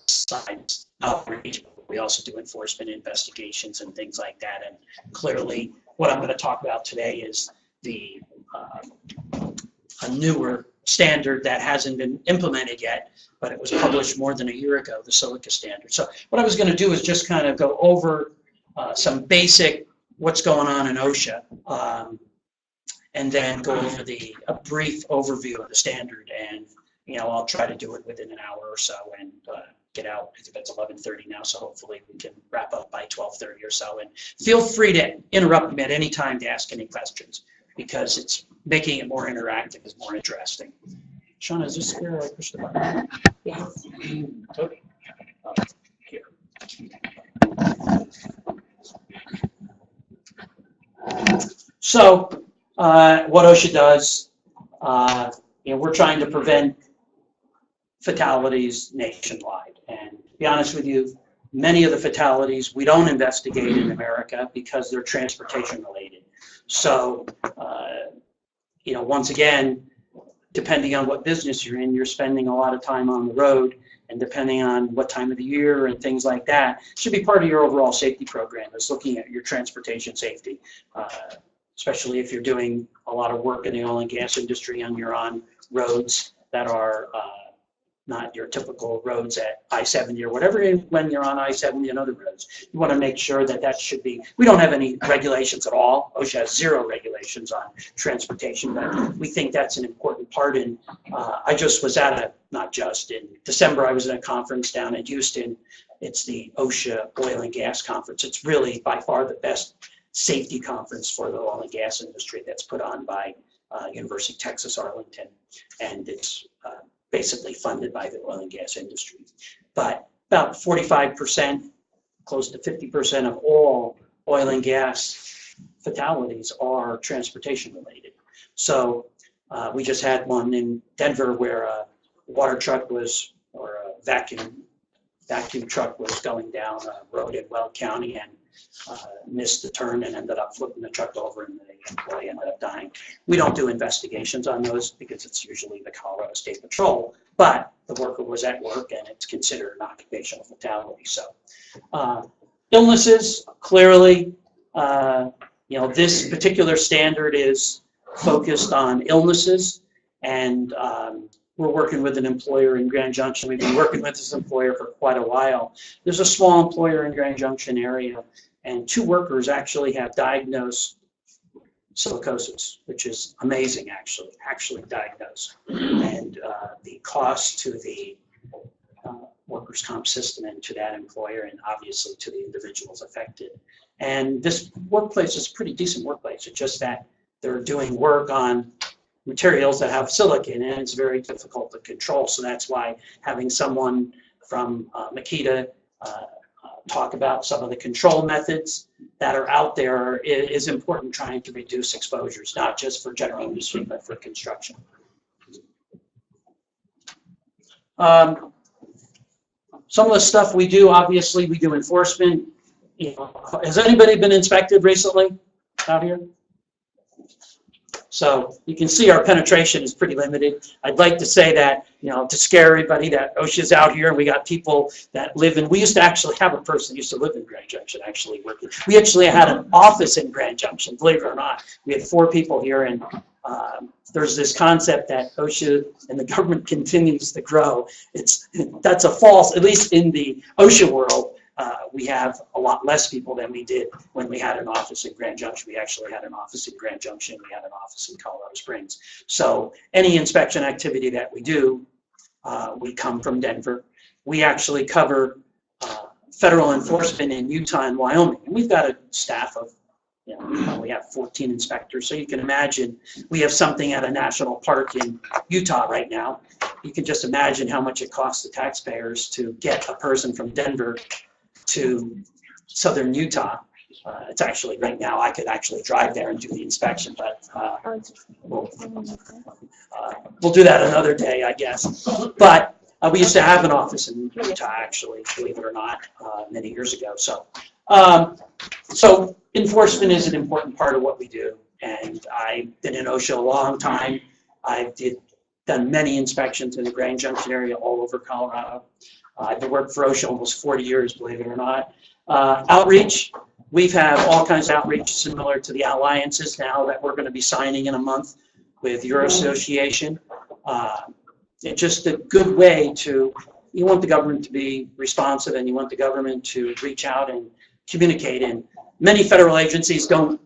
besides outreach. We also do enforcement investigations and things like that. And clearly, what I'm going to talk about today is the a newer standard that hasn't been implemented yet, but it was published more than a year ago, the Silica standard. So what I was going to do is just kind of go over some basic what's going on in OSHA, and then go over a brief overview of the standard. And I'll try to do it within an hour or so and get out. I think it's 11:30 now, so hopefully we can wrap up by 12:30 or so. And feel free to interrupt me at any time to ask any questions, because it's making it more interactive is more interesting. Shauna, is this where I push the button? Yes. Okay. Here. So, what OSHA does, we're trying to prevent fatalities nationwide. And to be honest with you, many of the fatalities we don't investigate in America because they're transportation related. So, once again, depending on what business you're in, you're spending a lot of time on the road, and depending on what time of the year and things like that, should be part of your overall safety program, is looking at your transportation safety, especially if you're doing a lot of work in the oil and gas industry and you're on roads that are not your typical roads at I-70 or whatever. When you're on I-70 and other roads, you want to make sure that should be, we don't have any regulations at all. OSHA has 0 regulations on transportation, but we think that's an important part. And I just was at in December, I was at a conference down in Houston. It's the OSHA Oil and Gas Conference. It's really by far the best safety conference for the oil and gas industry that's put on by University of Texas, Arlington. And it's basically funded by the oil and gas industry. But about 45%, close to 50% of all oil and gas fatalities are transportation related. So we just had one in Denver where a water truck or a vacuum truck was going down a road in Weld County and missed the turn and ended up flipping the truck over, and the employee ended up dying. We don't do investigations on those because it's usually the Colorado State Patrol, but the worker was at work and it's considered an occupational fatality. So illnesses, clearly, this particular standard is focused on illnesses, and we're working with an employer in Grand Junction. We've been working with this employer for quite a while. There's a small employer in Grand Junction area, and 2 workers actually have diagnosed silicosis, which is amazing, actually diagnosed. And the cost to the workers' comp system and to that employer, and obviously to the individuals affected. And this workplace is a pretty decent workplace. It's just that they're doing work on materials that have silica in it, and it's very difficult to control. So that's why having someone from Makita talk about some of the control methods that are out there is important, trying to reduce exposures, not just for general industry, but for construction. Some of the stuff we do, obviously, we do enforcement. Has anybody been inspected recently out here? So you can see our penetration is pretty limited. I'd like to say that, to scare everybody, that OSHA's out here and we got people that live in, we used to actually have a person who used to live in Grand Junction actually working. We actually had an office in Grand Junction, believe it or not. We had 4 people here, and there's this concept that OSHA and the government continues to grow. That's a false, at least in the OSHA world. We have a lot less people than we did when we had an office in Grand Junction. We actually had an office in Grand Junction. We had an office in Colorado Springs. So any inspection activity that we do, we come from Denver. We actually cover federal enforcement in Utah and Wyoming. And we've got a staff of, we have 14 inspectors. So you can imagine we have something at a national park in Utah right now. You can just imagine how much it costs the taxpayers to get a person from Denver to southern Utah. It's actually, right now, I could actually drive there and do the inspection, but we'll do that another day, I guess. But we used to have an office in Utah, actually, believe it or not, many years ago. So, so enforcement is an important part of what we do, and I've been in OSHA a long time. I did done many inspections in the Grand Junction area all over Colorado. I've worked for OSHA almost 40 years, believe it or not. Outreach, we've had all kinds of outreach similar to the alliances now that we're going to be signing in a month with your association. It's just a good way to, you want the government to be responsive and you want the government to reach out and communicate. And many federal agencies don't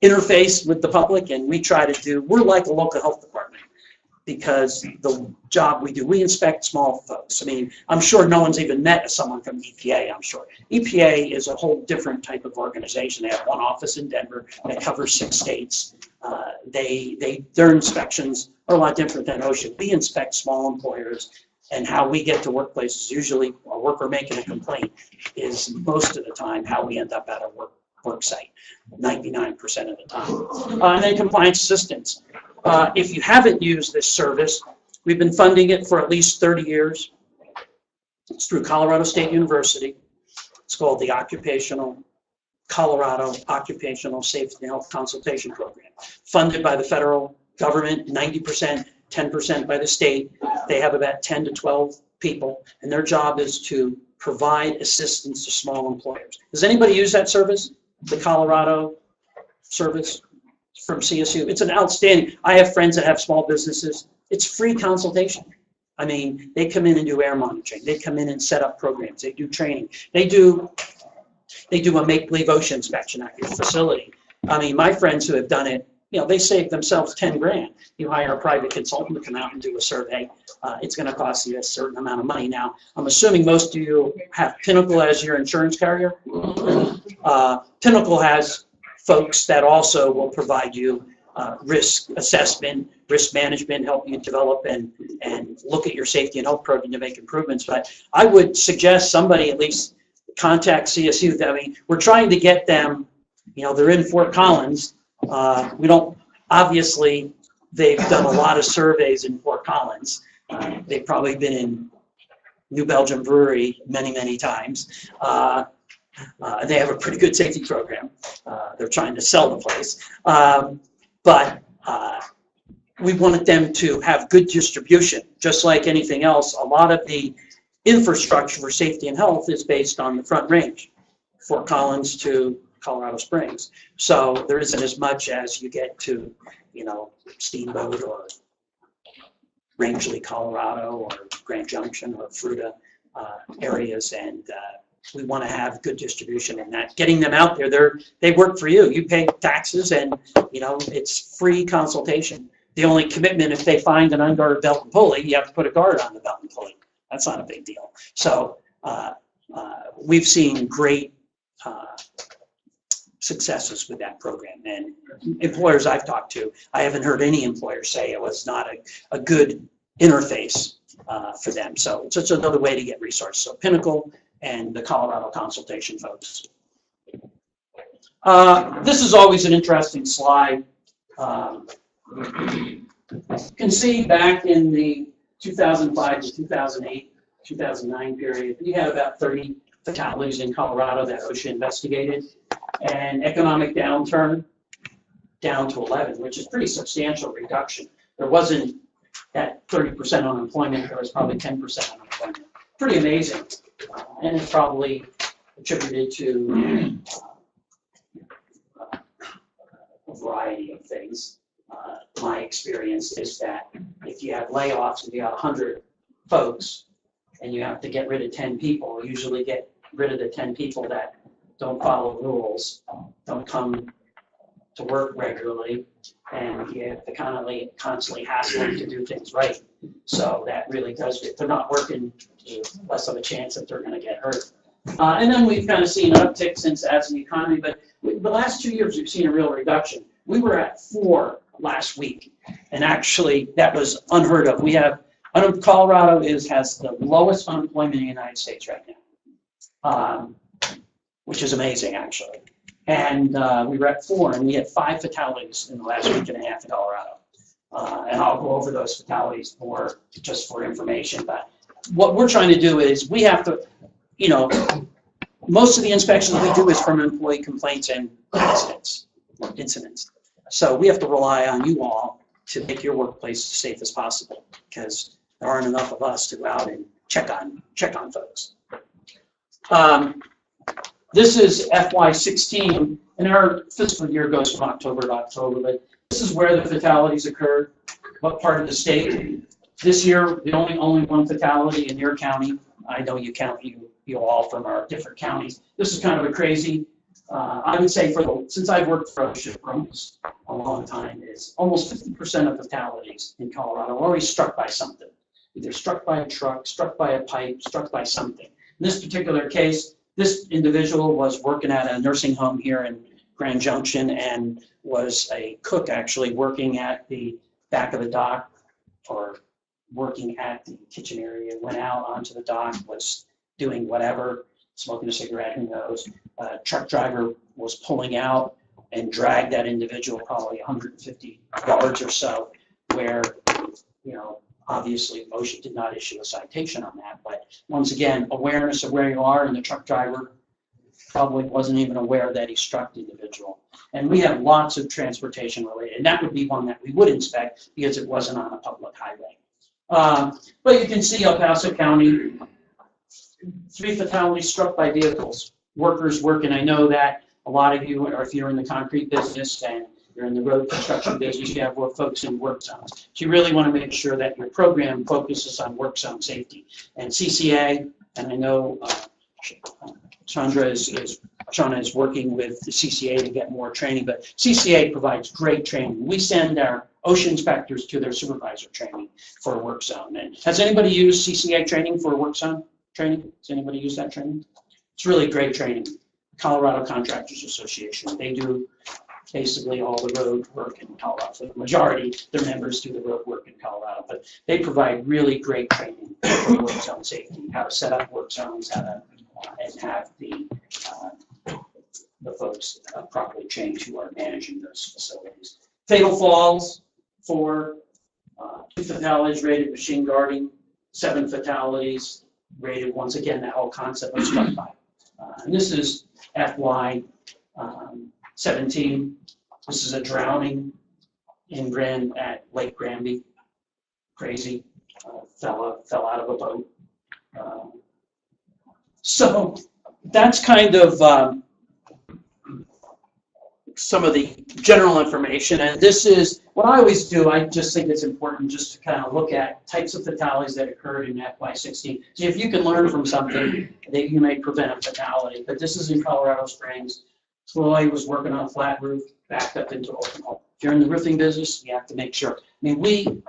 interface with the public, and we try to do, we're like a local health department because the job we do, we inspect small folks. I mean, I'm sure no one's even met someone from EPA, I'm sure. EPA is a whole different type of organization. They have one office in Denver that covers 6 states. Their inspections are a lot different than OSHA. We inspect small employers, and how we get to workplaces, usually a worker making a complaint, is most of the time how we end up at a work site, 99% of the time. And then compliance assistance. If you haven't used this service, we've been funding it for at least 30 years. It's through Colorado State University. It's called the Colorado Occupational Safety and Health Consultation Program. Funded by the federal government, 90%, 10% by the state. They have about 10 to 12 people, and their job is to provide assistance to small employers. Does anybody use that service? The Colorado service from CSU? It's an outstanding, I have friends that have small businesses. It's free consultation. I mean, they come in and do air monitoring. They come in and set up programs. They do training. They do a make-believe OSHA inspection at your facility. I mean, my friends who have done it, you know, they save themselves 10 grand. You hire a private consultant to come out and do a survey. It's going to cost you a certain amount of money. Now, I'm assuming most of you have Pinnacle as your insurance carrier. Pinnacle has folks that also will provide you risk assessment, risk management, help you develop and look at your safety and health program to make improvements. But I would suggest somebody at least contact CSU. I mean, we're trying to get them, you know, they're in Fort Collins. We don't, obviously, they've done a lot of surveys in Fort Collins. They've probably been in New Belgium Brewery many, many times. They have a pretty good safety program. They're trying to sell the place. But we wanted them to have good distribution. Just like anything else, a lot of the infrastructure for safety and health is based on the Front Range, Fort Collins to Colorado Springs. So there isn't as much as you get to, you know, Steamboat or Rangeley, Colorado, or Grand Junction or Fruita areas, and we want to have good distribution in that. Getting them out there, they work for you. You pay taxes, and you know it's free consultation. The only commitment, if they find an unguarded belt and pulley, you have to put a guard on the belt and pulley. That's not a big deal. So we've seen great successes with that program, and employers I've talked to, I haven't heard any employer say it was not a good interface for them. So it's just another way to get resources. So Pinnacle and the Colorado consultation folks. This is always an interesting slide. You can see back in the 2005 to 2008, 2009 period, we had about 30 fatalities in Colorado that OSHA investigated, and economic downturn down to 11, which is pretty substantial reduction. There wasn't that 30% unemployment, there was probably 10% unemployment. Pretty amazing, and it's probably attributed to a variety of things. My experience is that if you have layoffs and you have 100 folks and you have to get rid of 10 people, usually get rid of the 10 people that don't follow rules, don't come to work regularly, and you have to constantly hassle them to do things right. So that really does, if they're not working, there's less of a chance that they're going to get hurt. And then we've kind of seen an uptick since as the economy, but the last 2 years we've seen a real reduction. We were at 4 last week, and actually that was unheard of. We have, Colorado has the lowest unemployment in the United States right now, which is amazing actually. And we were at 4, and we had 5 fatalities in the last week and a half in Colorado. And I'll go over those fatalities more just for information. But what we're trying to do is we have to, you know, most of the inspections we do is from employee complaints and incidents. So we have to rely on you all to make your workplace as safe as possible, because there aren't enough of us to go out and check on folks. This is FY16, and our fiscal year goes from October to October, but this is where the fatalities occurred, what part of the state. This year, the only one fatality in your county. I know you count you all from our different counties. This is kind of a crazy, I would say since I've worked for OSHA for almost a long time, is almost 50% of fatalities in Colorado are always struck by something. Either struck by a truck, struck by a pipe, struck by something. In this particular case, this individual was working at a nursing home here in Grand Junction and was a cook actually working at the back of the dock or working at the kitchen area, went out onto the dock, was doing whatever, smoking a cigarette, who knows. Truck driver was pulling out and dragged that individual probably 150 yards or so, where, you know, obviously OSHA did not issue a citation on that. But once again, awareness of where you are, and the truck driver probably wasn't even aware that he struck the individual. And we have lots of transportation related, and that would be one that we would inspect because it wasn't on a public highway. But you can see El Paso County, 3 fatalities struck by vehicles, workers working. I know that a lot of you, or if you're in the concrete business and you're in the road construction business, you have folks in work zones. So you really want to make sure that your program focuses on work zone safety. And CCA, and I know Shauna is working with the CCA to get more training, but CCA provides great training. We send our OSHA inspectors to their supervisor training for a work zone. And has anybody used CCA training for a work zone training? Has anybody used that training? It's really great training. Colorado Contractors Association, they do basically all the road work in Colorado. So the majority, their members do the road work in Colorado, but they provide really great training for work zone safety, how to set up work zones, how to and have the folks properly trained who are managing those facilities. Fatal falls, 4, 2 fatalities rated machine guarding, 7 fatalities rated, once again, that whole concept of struck by. And this is FY 17. This is a drowning at Lake Granby. Crazy, fell out of a boat. So that's kind of some of the general information. And this is what I always do. I just think it's important just to kind of look at types of fatalities that occurred in FY16. See if you can learn from something that you may prevent a fatality. But this is in Colorado Springs. Floyd was working on a flat roof, backed up into open hole. If you're in the roofing business, you have to make sure. I mean,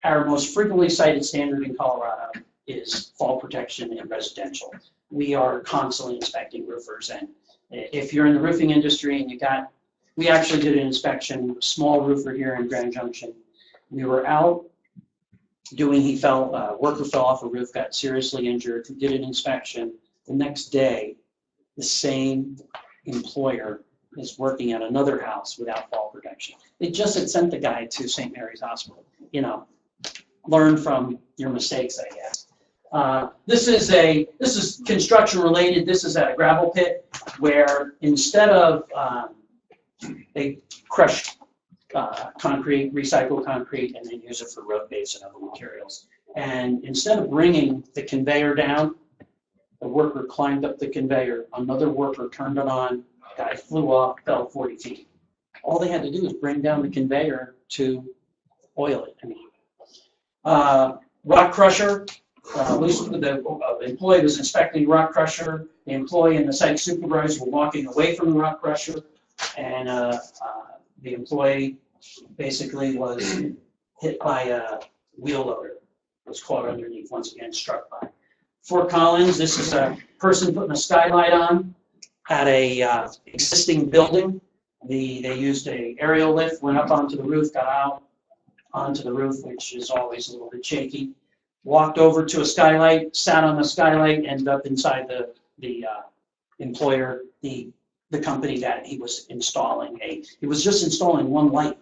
our most frequently cited standard in Colorado is fall protection in residential. We are constantly inspecting roofers, and if you're in the roofing industry and we actually did an inspection, a small roofer here in Grand Junction. We were out doing, worker fell off a roof, got seriously injured, did an inspection. The next day, the same employer is working at another house without fall protection. They just had sent the guy to St. Mary's Hospital. You know, learn from your mistakes, I guess. This is construction related. This is at a gravel pit where instead of they crush concrete, recycle concrete, and then use it for road base and other materials. And instead of bringing the conveyor down, the worker climbed up the conveyor. Another worker turned it on. Guy flew off, fell 40 feet. All they had to do was bring down the conveyor to oil it. I mean, rock crusher. The employee was inspecting the rock crusher. The employee and the site supervisor were walking away from the rock crusher, and the employee basically was hit by a wheel loader. Was caught underneath, once again struck by. Fort Collins, this is a person putting a skylight on at a existing building. They used a aerial lift, went up onto the roof, got out onto the roof, which is always a little bit shaky. Walked over to a skylight, sat on the skylight, ended up inside the employer, the company that he was installing. He was just installing one light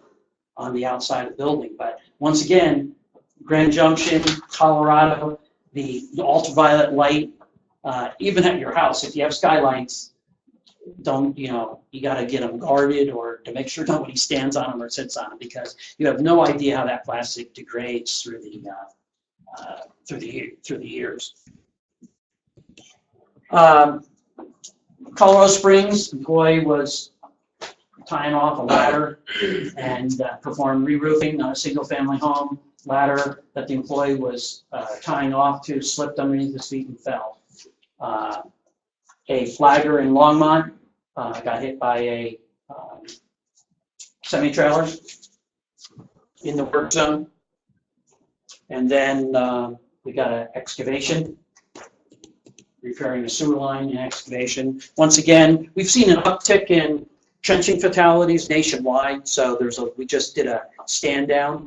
on the outside of the building. But once again, Grand Junction, Colorado, the ultraviolet light, even at your house, if you have skylights, don't, you know, you got to get them guarded or to make sure nobody stands on them or sits on them, because you have no idea how that plastic degrades through the years. Colorado Springs, employee was tying off a ladder and performed re-roofing on a single-family home. Ladder that the employee was tying off to slipped underneath his feet and fell. A flagger in Longmont got hit by a semi-trailer in the work zone. And then we got an excavation, repairing a sewer line and excavation. Once again, we've seen an uptick in trenching fatalities nationwide. So we just did a stand down